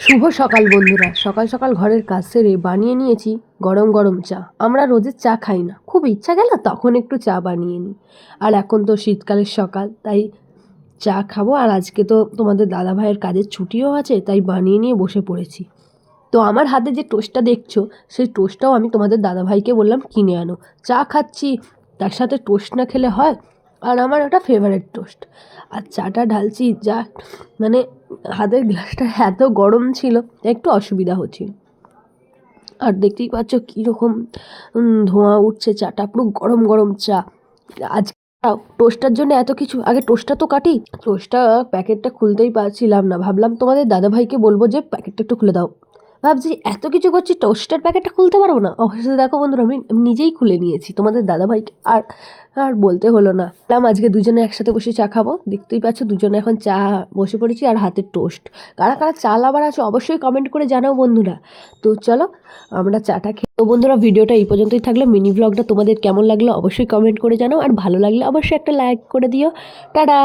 শুভ সকাল বন্ধুরা। সকাল সকাল ঘরের কাজ সেরে বানিয়ে নিয়েছি গরম গরম চা। আমরা রোজের চা খাই না, খুব ইচ্ছা গেল তখন একটু চা বানিয়ে নিই। আর এখন তো শীতকালের সকাল, তাই চা খাবো। আর আজকে তো তোমাদের দাদা ভাইয়ের কাজের ছুটিও আছে, তাই বানিয়ে নিয়ে বসে পড়েছি। তো আমার হাতে যে টোস্টটা দেখছো, সেই টোস্টটাও আমি তোমাদের দাদা ভাইকে বললাম কিনে আনো। চা খাচ্ছি, তার সাথে টোস্ট না খেলে হয়? আর আমার ওটা ফেভারিট টোস্ট। আর চাটা ঢালছি, যা মানে হাতের গ্লাসটা এত গরম ছিল, একটু অসুবিধা হচ্ছিল। আর দেখতেই পাচ্ছ কীরকম ধোঁয়া উঠছে, চাটা পুরো গরম গরম চা। আজ টোস্টার জন্য এত কিছু, আগে টোস্টটা তো কাটি। টোস্টটা প্যাকেটটা খুলতেই পারছিলাম না, ভাবলাম তোমাদের দাদাভাইকে বলবো যে প্যাকেটটা একটু খুলে দাও। ভাবছি এত কিছু করছি, টোস্টের প্যাকেটটা খুলতে পারবো না। অবশ্যই দেখো বন্ধুরা, আমি নিজেই খুলে নিয়েছি তোমাদের দাদাভাইকে। আর আর বলতে হলো না। আজকে দুজনে একসাথে বসে চা খাবো। দেখতেই পাচ্ছ দুজনে এখন চা বসে পড়েছি, আর হাতে টোস্ট। কারা কারা চা লাভার আছে অবশ্যই কমেন্ট করে জানাও বন্ধুরা। তো চলো আমরা চাটা খেয়ে। তো বন্ধুরা, ভিডিওটা এই পর্যন্তই থাকলো। মিনি ব্লগটা তোমাদের কেমন লাগলো অবশ্যই কমেন্ট করে জানাও, আর ভালো লাগলে অবশ্যই একটা লাইক করে দিও। টাটা।